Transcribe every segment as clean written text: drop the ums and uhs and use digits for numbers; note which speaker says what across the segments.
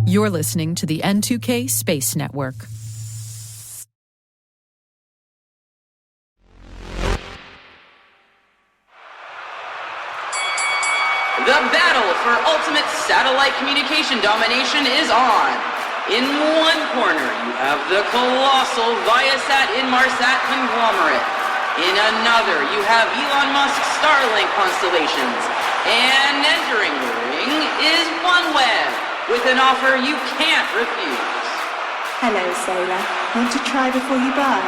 Speaker 1: You're listening to the N2K Space Network.
Speaker 2: The battle for ultimate satellite communication domination is on. In one corner, you have the colossal Viasat-Inmarsat conglomerate. In another, you have Elon Musk's Starlink constellations. And entering the ring is OneWeb, with an offer you can't refuse.
Speaker 3: Hello, sailor. Want to try before you buy?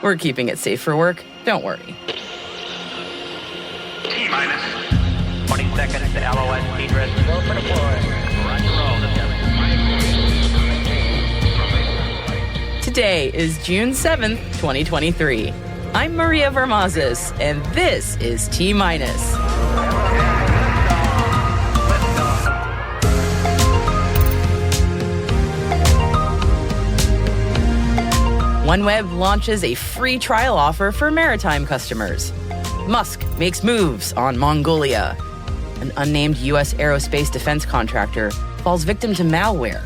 Speaker 4: We're keeping it safe for work. Don't worry.
Speaker 5: T-minus 20 seconds to LOS speed rest. Go for deploy. Roger roll.
Speaker 4: Today is June 7th, 2023. I'm Maria Vermazis, and this is T-minus. OneWeb launches a free trial offer for maritime customers. Musk makes moves on Mongolia. An unnamed U.S. aerospace defense contractor falls victim to malware.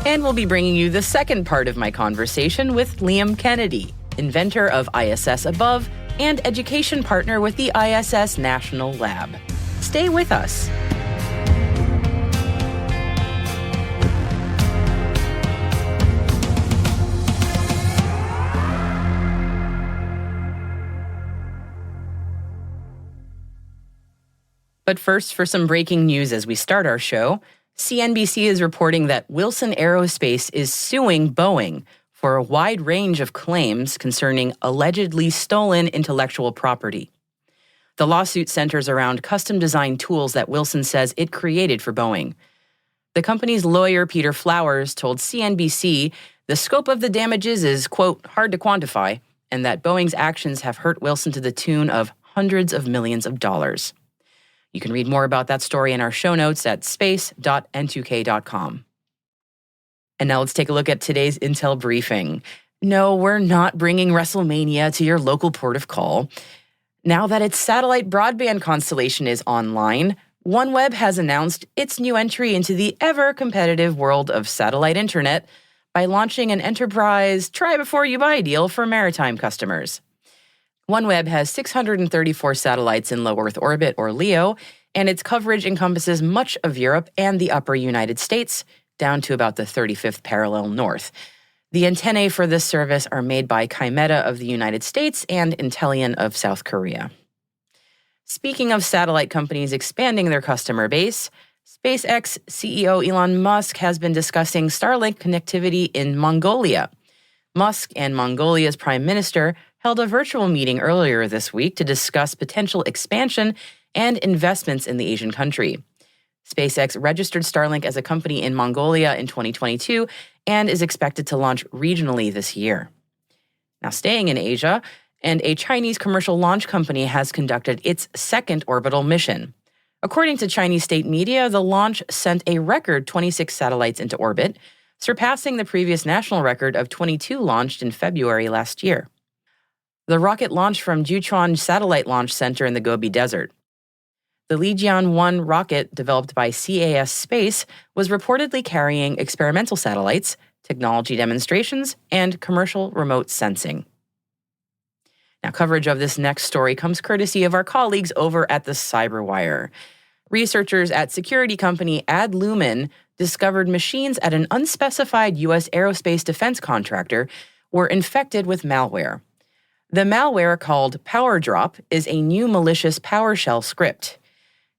Speaker 4: And we'll be bringing you the second part of my conversation with Liam Kennedy, inventor of ISS-Above and education partner with the ISS National Lab. Stay with us. But first, for some breaking news as we start our show, CNBC is reporting that Wilson Aerospace is suing Boeing for a wide range of claims concerning allegedly stolen intellectual property. The lawsuit centers around custom-designed tools that Wilson says it created for Boeing. The company's lawyer, Peter Flowers, told CNBC the scope of the damages is, quote, hard to quantify, and that Boeing's actions have hurt Wilson to the tune of hundreds of millions of dollars. You can read more about that story in our show notes at space.n2k.com. And now let's take a look at today's Intel briefing. No, we're not bringing WrestleMania to your local port of call. Now that its satellite broadband constellation is online, OneWeb has announced its new entry into the ever-competitive world of satellite internet by launching an enterprise try-before-you-buy deal for maritime customers. OneWeb has 634 satellites in low Earth orbit, or LEO, and its coverage encompasses much of Europe and the upper United States, down to about the 35th parallel north. The antennae for this service are made by Kymeta of the United States and Intellian of South Korea. Speaking of satellite companies expanding their customer base, SpaceX CEO Elon Musk has been discussing Starlink connectivity in Mongolia. Musk and Mongolia's prime minister held a virtual meeting earlier this week to discuss potential expansion and investments in the Asian country. SpaceX registered Starlink as a company in Mongolia in 2022 and is expected to launch regionally this year. Now, staying in Asia, and a Chinese commercial launch company has conducted its second orbital mission. According to Chinese state media, the launch sent a record 26 satellites into orbit, surpassing the previous national record of 22 launched in February last year. The rocket launched from Jiuquan Satellite Launch Center in the Gobi Desert. The Lijian-1 rocket, developed by CAS Space, was reportedly carrying experimental satellites, technology demonstrations, and commercial remote sensing. Now, coverage of this next story comes courtesy of our colleagues over at the CyberWire. Researchers at security company Adlumin discovered machines at an unspecified U.S. aerospace defense contractor were infected with malware. The malware, called PowerDrop, is a new malicious PowerShell script.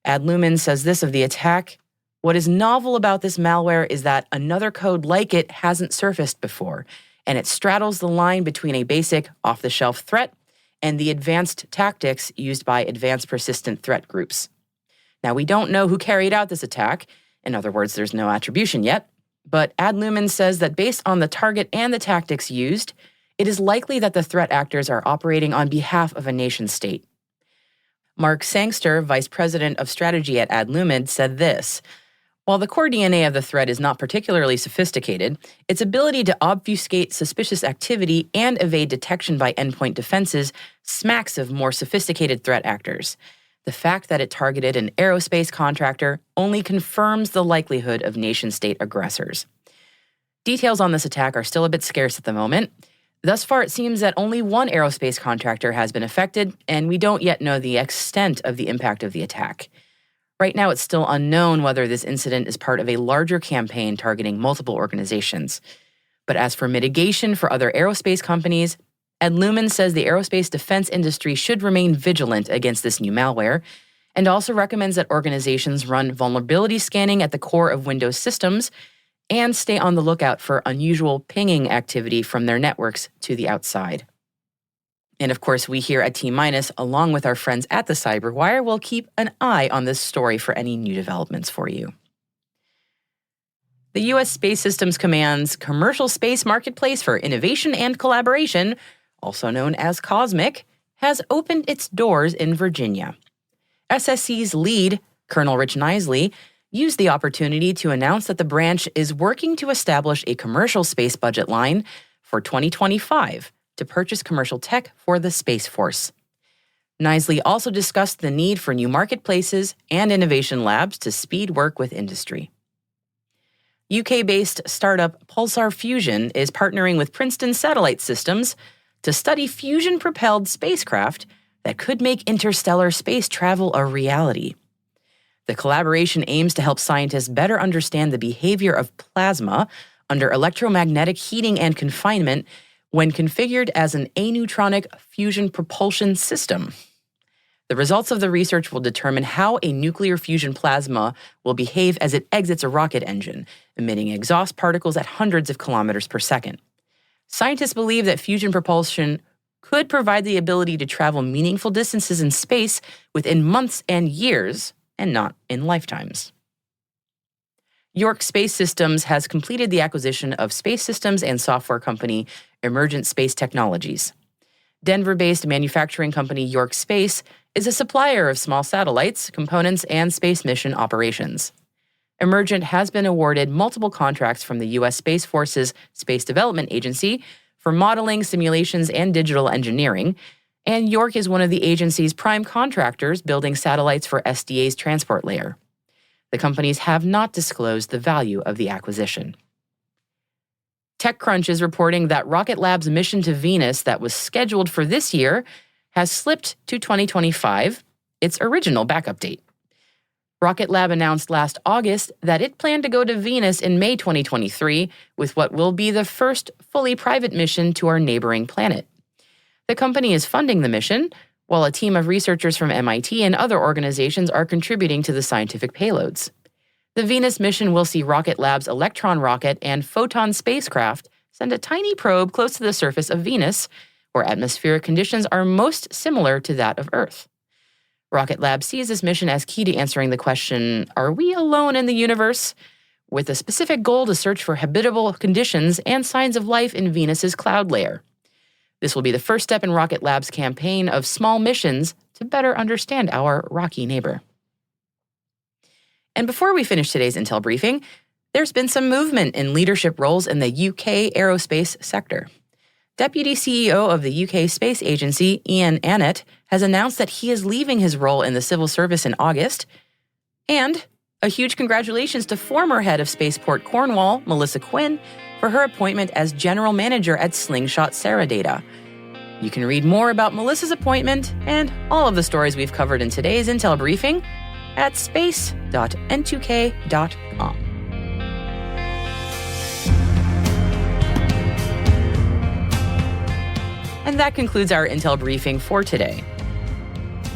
Speaker 4: Adlumin says this of the attack: what is novel about this malware is that another code like it hasn't surfaced before, and it straddles the line between a basic, off-the-shelf threat and the advanced tactics used by advanced persistent threat groups. Now, we don't know who carried out this attack. In other words, there's no attribution yet. But Adlumin says that based on the target and the tactics used, it is likely that the threat actors are operating on behalf of a nation-state. Mark Sangster, vice president of strategy at Adlumin, said this: while the core DNA of the threat is not particularly sophisticated, its ability to obfuscate suspicious activity and evade detection by endpoint defenses smacks of more sophisticated threat actors. The fact that it targeted an aerospace contractor only confirms the likelihood of nation-state aggressors. Details on this attack are still a bit scarce at the moment. Thus far, it seems that only one aerospace contractor has been affected, and we don't yet know the extent of the impact of the attack. Right now, it's still unknown whether this incident is part of a larger campaign targeting multiple organizations. But as for mitigation for other aerospace companies, Ed Luman says the aerospace defense industry should remain vigilant against this new malware, and also recommends that organizations run vulnerability scanning at the core of Windows systems and stay on the lookout for unusual pinging activity from their networks to the outside. And of course, we here at T-Minus, along with our friends at the CyberWire, will keep an eye on this story for any new developments for you. The U.S. Space Systems Command's Commercial Space Marketplace for Innovation and Collaboration, also known as COSMIC, has opened its doors in Virginia. SSC's lead, Colonel Rich Nisley, used the opportunity to announce that the branch is working to establish a commercial space budget line for 2025 to purchase commercial tech for the Space Force. Nisley also discussed the need for new marketplaces and innovation labs to speed work with industry. UK-based startup Pulsar Fusion is partnering with Princeton Satellite Systems to study fusion-propelled spacecraft that could make interstellar space travel a reality. The collaboration aims to help scientists better understand the behavior of plasma under electromagnetic heating and confinement when configured as an aneutronic fusion propulsion system. The results of the research will determine how a nuclear fusion plasma will behave as it exits a rocket engine, emitting exhaust particles at hundreds of kilometers per second. Scientists believe that fusion propulsion could provide the ability to travel meaningful distances in space within months and years, and not in lifetimes. York Space Systems has completed the acquisition of space systems and software company Emergent Space Technologies. Denver-based manufacturing company York Space is a supplier of small satellites, components, and space mission operations. Emergent has been awarded multiple contracts from the U.S. Space Force's Space Development Agency for modeling, simulations, and digital engineering, and York is one of the agency's prime contractors building satellites for SDA's transport layer. The companies have not disclosed the value of the acquisition. TechCrunch is reporting that Rocket Lab's mission to Venus that was scheduled for this year has slipped to 2025, its original backup date. Rocket Lab announced last August that it planned to go to Venus in May 2023 with what will be the first fully private mission to our neighboring planet. The company is funding the mission, while a team of researchers from MIT and other organizations are contributing to the scientific payloads. The Venus mission will see Rocket Lab's Electron rocket and Photon spacecraft send a tiny probe close to the surface of Venus, where atmospheric conditions are most similar to that of Earth. Rocket Lab sees this mission as key to answering the question, are we alone in the universe? With a specific goal to search for habitable conditions and signs of life in Venus's cloud layer. This will be the first step in Rocket Lab's campaign of small missions to better understand our rocky neighbor. And before we finish today's Intel briefing, there's been some movement in leadership roles in the UK aerospace sector. Deputy CEO of the UK Space Agency, Ian Annett, has announced that he is leaving his role in the civil service in August. And a huge congratulations to former head of Spaceport Cornwall, Melissa Quinn, for her appointment as general manager at Slingshot Saradata. You can read more about Melissa's appointment and all of the stories we've covered in today's Intel briefing at space.n2k.com. And that concludes our Intel briefing for today.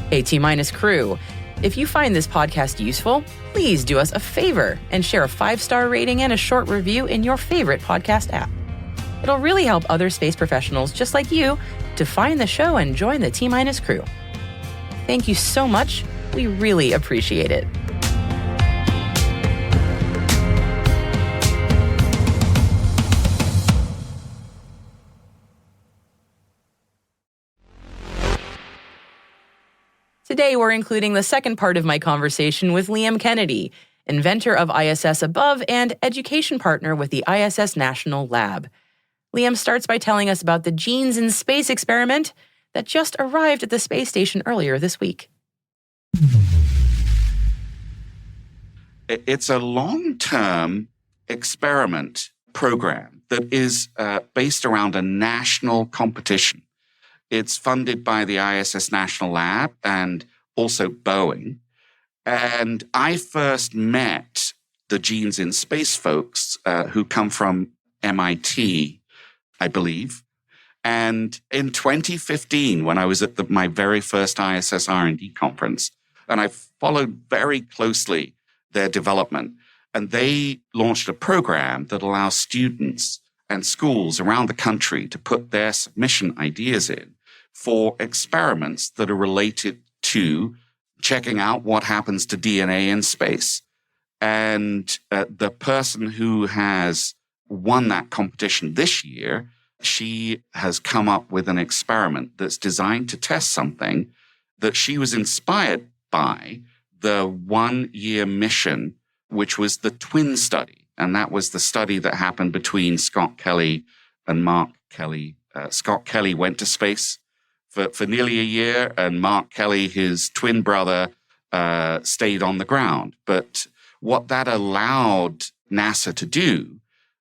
Speaker 4: Hey, T-Minus crew, if you find this podcast useful, please do us a favor and share a 5-star rating and a short review in your favorite podcast app. It'll really help other space professionals just like you to find the show and join the T-Minus crew. Thank you so much. We really appreciate it. Today, we're including the second part of my conversation with Liam Kennedy, inventor of ISS-Above and education partner with the ISS National Lab. Liam starts by telling us about the Genes in Space experiment that just arrived at the space station earlier this week.
Speaker 6: It's a long-term experiment program that is based around a national competition. It's funded by the ISS National Lab and also Boeing. And I first met the Genes in Space folks who come from MIT, I believe. And in 2015, when I was at my very first ISS R&D conference, and I followed very closely their development, and they launched a program that allows students and schools around the country to put their submission ideas in for experiments that are related to checking out what happens to DNA in space. And the person who has won that competition this year, she has come up with an experiment that's designed to test something that she was inspired by the 1-year mission, which was the twin study. And that was the study that happened between Scott Kelly and Mark Kelly. Scott Kelly went to space for nearly a year, and Mark Kelly, his twin brother, stayed on the ground. But what that allowed NASA to do,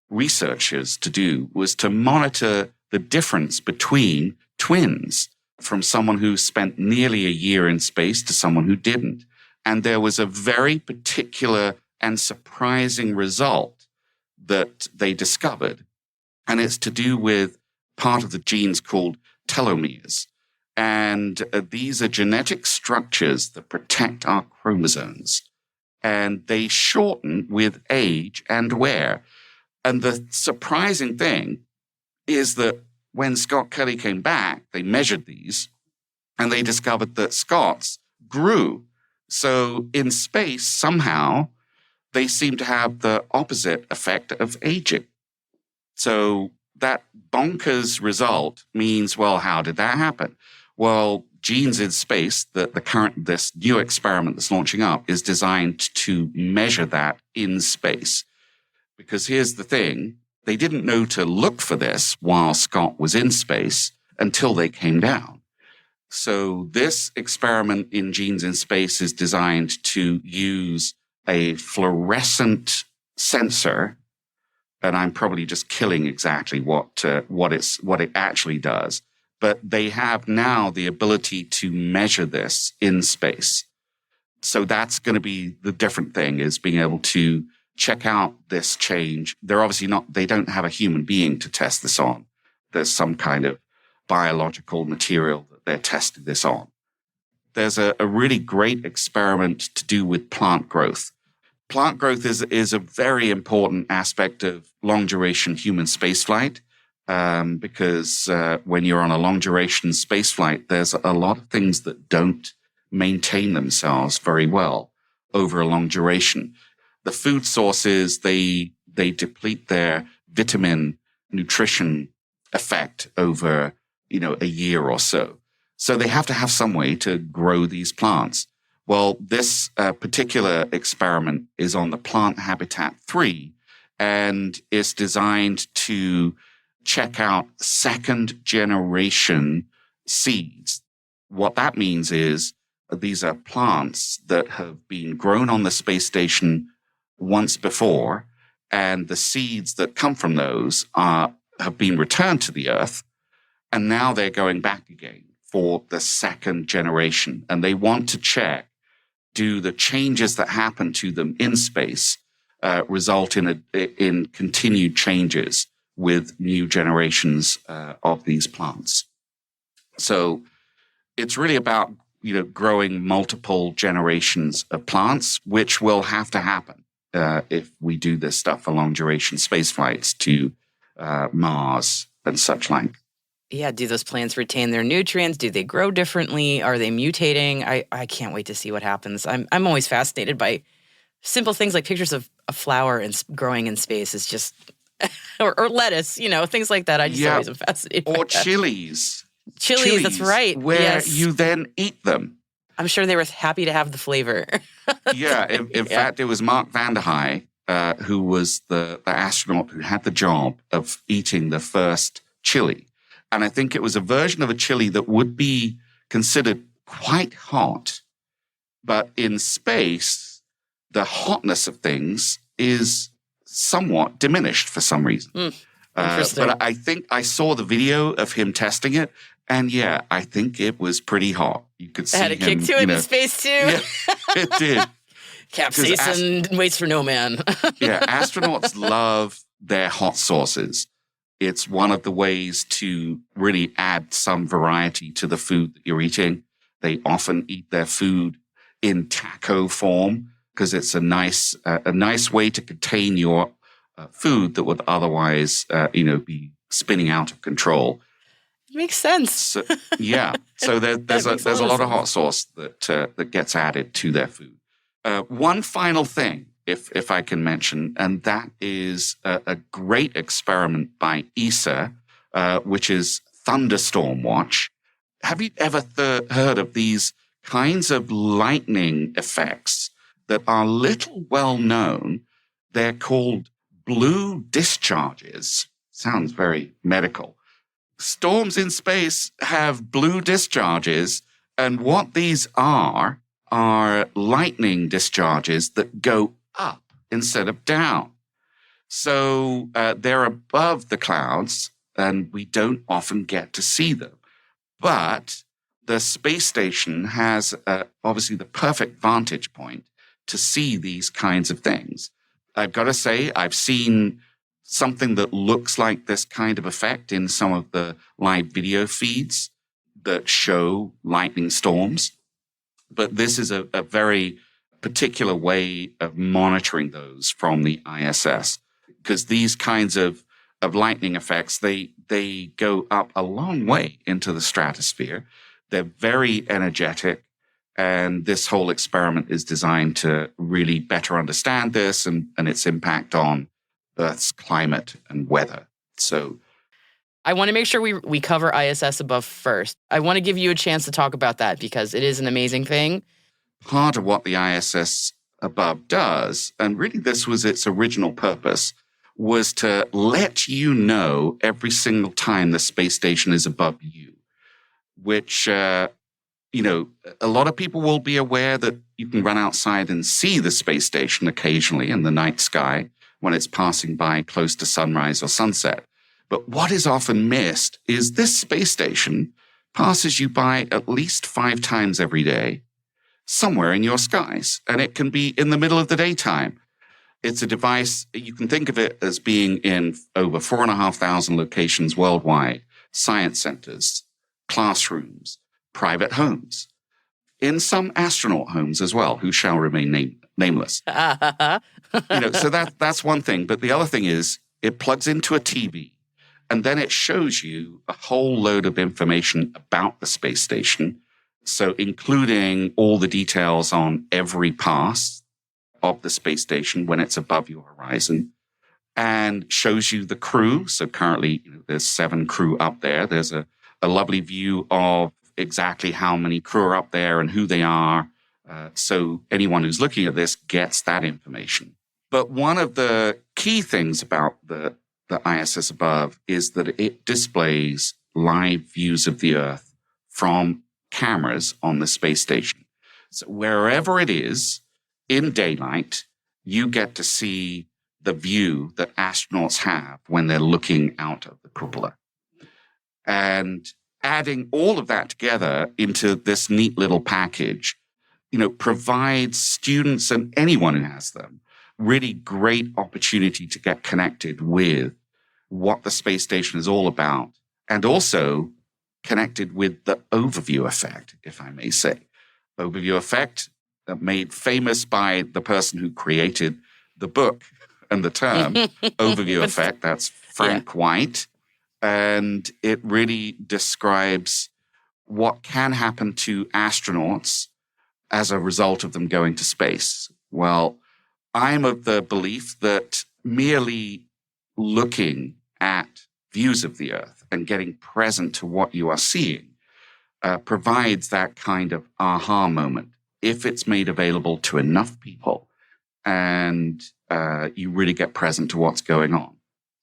Speaker 6: researchers to do, was to monitor the difference between twins from someone who spent nearly a year in space to someone who didn't. And there was a very particular and surprising result that they discovered. And it's to do with part of the genes called telomeres. And these are genetic structures that protect our chromosomes. And they shorten with age and wear. And the surprising thing is that when Scott Kelly came back, they measured these, and they discovered that Scott's grew. So in space, somehow, they seem to have the opposite effect of aging. So that bonkers result means, well, how did that happen? Well, Genes in Space, this new experiment that's launching up, is designed to measure that in space. Because here's the thing, they didn't know to look for this while Scott was in space until they came down. So this experiment in Genes in Space is designed to use a fluorescent sensor, and I'm probably just killing exactly what it actually does. But they have now the ability to measure this in space. So that's going to be the different thing, is being able to check out this change. They don't have a human being to test this on. There's some kind of biological material that they're testing this on. There's a really great experiment to do with plant growth. Plant growth is a very important aspect of long-duration human spaceflight, because when you're on a long-duration spaceflight, there's a lot of things that don't maintain themselves very well over a long duration. The food sources, they deplete their vitamin nutrition effect over, a year or so. So they have to have some way to grow these plants. Well, this particular experiment is on the plant habitat 3, and it's designed to check out second generation seeds. What that means is these are plants that have been grown on the space station once before, and the seeds that come from those have been returned to the Earth, and now they're going back again for the second generation. And they want to check, do the changes that happen to them in space result in continued changes with new generations of these plants? So it's really about growing multiple generations of plants, which will have to happen if we do this stuff for long-duration space flights to Mars and such like.
Speaker 4: Yeah, do those plants retain their nutrients? Do they grow differently? Are they mutating? I can't wait to see what happens. I'm always fascinated by simple things like pictures of a flower and growing in space is just, or lettuce, things like that. I just always am fascinated by that.
Speaker 6: Chilies.
Speaker 4: Chilies, that's right.
Speaker 6: Where you then eat them.
Speaker 4: I'm sure they were happy to have the flavor.
Speaker 6: Yeah, in fact, it was Mark Vande Hei, who was the astronaut who had the job of eating the first chili. And I think it was a version of a chili that would be considered quite hot, But in space, the hotness of things is somewhat diminished for some reason.
Speaker 4: Interesting.
Speaker 6: But I think I saw the video of him testing it, and yeah, I think it was pretty hot. You could see
Speaker 4: It had a kick
Speaker 6: him,
Speaker 4: to it in space too.
Speaker 6: Yeah, it did.
Speaker 4: Capsaicin waits for no man.
Speaker 6: Yeah, astronauts love their hot sauces. It's one of the ways to really add some variety to the food that you're eating. They often eat their food in taco form because it's a nice way to contain your food that would otherwise, be spinning out of control.
Speaker 4: Makes sense.
Speaker 6: So, yeah. So there's a lot of hot sauce that gets added to their food. One final thing, if I can mention, and that is a great experiment by ESA, which is Thunderstorm Watch. Have you ever heard of these kinds of lightning effects that are little well known? They're called blue discharges. Sounds very medical. Storms in space have blue discharges, and what these are lightning discharges that go up instead of down. So they're above the clouds, and we don't often get to see them. But the space station has obviously the perfect vantage point to see these kinds of things. I've got to say, I've seen something that looks like this kind of effect in some of the live video feeds that show lightning storms. But this is a very particular way of monitoring those from the ISS, because these kinds of lightning effects, they go up a long way into the stratosphere. They're very energetic, and this whole experiment is designed to really better understand this and its impact on Earth's climate and weather. So
Speaker 4: I want to make sure we cover ISS-Above first. I want to give you a chance to talk about that because it is an amazing thing.
Speaker 6: Part of what the ISS-Above does, and really this was its original purpose, was to let you know every single time the space station is above you, which, a lot of people will be aware that you can run outside and see the space station occasionally in the night sky when it's passing by close to sunrise or sunset. But what is often missed is this space station passes you by at least 5 times every day, somewhere in your skies, and it can be in the middle of the daytime. It's a device, you can think of it as being in over 4,500 locations worldwide, science centers, classrooms, private homes, in some astronaut homes as well, who shall remain nameless. So that's one thing. But the other thing is it plugs into a TV, and then it shows you a whole load of information about the space station. So including all the details on every pass of the space station when it's above your horizon, and shows you the crew. So currently there's 7 crew up there. There's a lovely view of exactly how many crew are up there and who they are. So anyone who's looking at this gets that information. But one of the key things about the ISS-Above is that it displays live views of the Earth from cameras on the space station. So wherever it is in daylight, you get to see the view that astronauts have when they're looking out of the cupola. And adding all of that together into this neat little package, provides students and anyone who has them really great opportunity to get connected with what the space station is all about, and also connected with the overview effect, if I may say. Overview effect made famous by the person who created the book and the term overview effect. That's Frank White. And it really describes what can happen to astronauts as a result of them going to space. Well, I'm of the belief that merely looking at views of the Earth and getting present to what you are seeing provides that kind of aha moment if it's made available to enough people and you really get present to what's going on.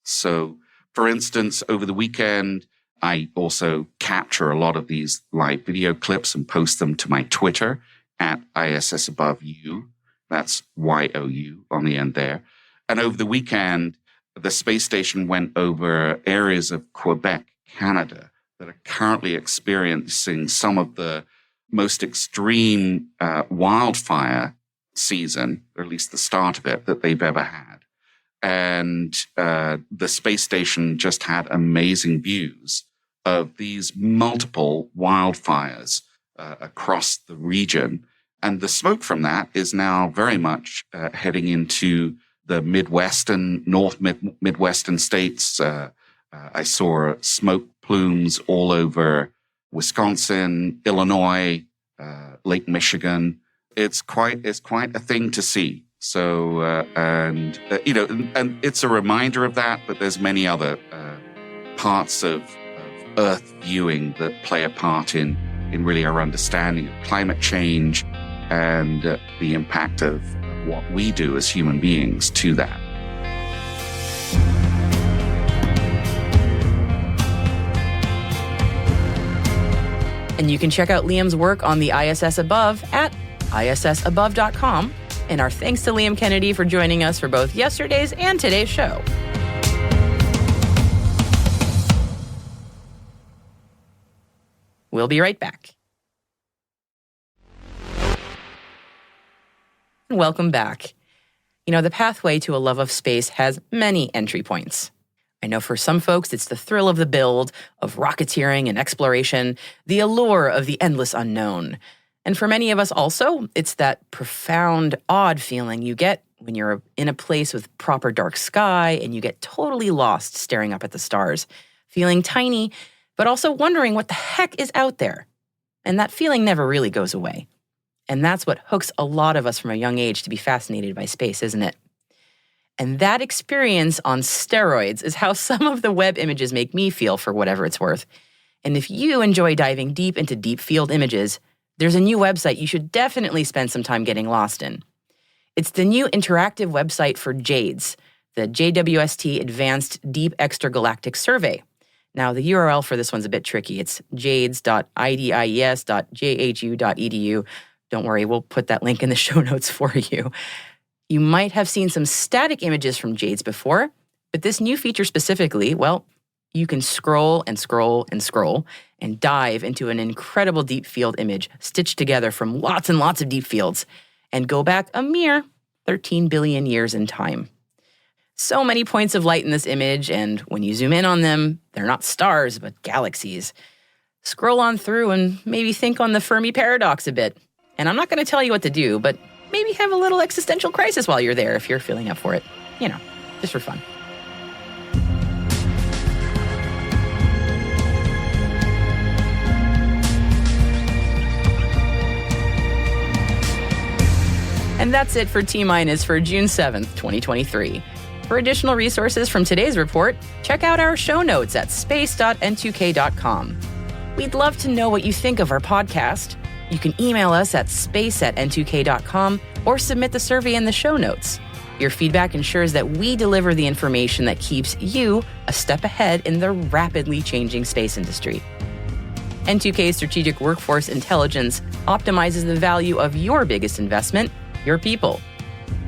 Speaker 6: So, for instance, over the weekend, I also capture a lot of these live video clips and post them to my Twitter at ISS-Above U. That's YOU on the end there. And over the weekend, the space station went over areas of Quebec, Canada, that are currently experiencing some of the most extreme wildfire season, or at least the start of it, that they've ever had. And the space station just had amazing views of these multiple wildfires across the region. And the smoke from that is now very much heading into the Midwestern states. I saw smoke plumes all over Wisconsin, Illinois, Lake Michigan. It's quite a thing to see. So, and it's a reminder of that, but there's many other parts of Earth viewing that play a part in really our understanding of climate change and the impact of what we do as human beings to that.
Speaker 4: And you can check out Liam's work on the ISS Above at issabove.com. And our thanks to Liam Kennedy for joining us for both yesterday's and today's show. We'll be right back. Welcome back. You know, the pathway to a love of space has many entry points. I know for some folks, it's the thrill of the build, of rocketeering and exploration, the allure of the endless unknown. And for many of us also, it's that profound, odd feeling you get when you're in a place with proper dark sky and you get totally lost staring up at the stars, feeling tiny, but also wondering what the heck is out there. And that feeling never really goes away. And that's what hooks a lot of us from a young age to be fascinated by space, isn't it? And that experience on steroids is how some of the web images make me feel, for whatever it's worth. And if you enjoy diving deep into deep field images, there's a new website you should definitely spend some time getting lost in. It's the new interactive website for JADES, the JWST Advanced Deep Extragalactic Survey. Now, the URL for this one's a bit tricky. It's jades.idies.jhu.edu. Don't worry, we'll put that link in the show notes for you. You might have seen some static images from JADES before, but this new feature specifically, well, you can scroll and scroll and scroll and dive into an incredible deep field image stitched together from lots and lots of deep fields and go back a mere 13 billion years in time. So many points of light in this image, and when you zoom in on them, they're not stars, but galaxies. Scroll on through and maybe think on the Fermi paradox a bit. And I'm not going to tell you what to do, but maybe have a little existential crisis while you're there if you're feeling up for it. You know, just for fun. And that's it for T-Minus for June 7th, 2023. For additional resources from today's report, check out our show notes at space.n2k.com. We'd love to know what you think of our podcast. You can email us at space@n2k.com or submit the survey in the show notes. Your feedback ensures that we deliver the information that keeps you a step ahead in the rapidly changing space industry. N2K's Strategic Workforce Intelligence optimizes the value of your biggest investment, your people.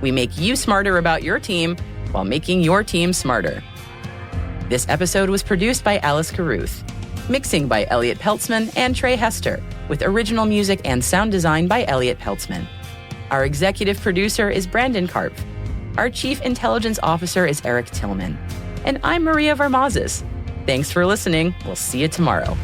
Speaker 4: We make you smarter about your team while making your team smarter. This episode was produced by Alice Carruth, mixing by Elliot Peltzman and Trey Hester, with original music and sound design by Elliot Peltzman. Our executive producer is Brandon Karpf. Our chief intelligence officer is Eric Tillman. And I'm Maria Varmazes. Thanks for listening. We'll see you tomorrow.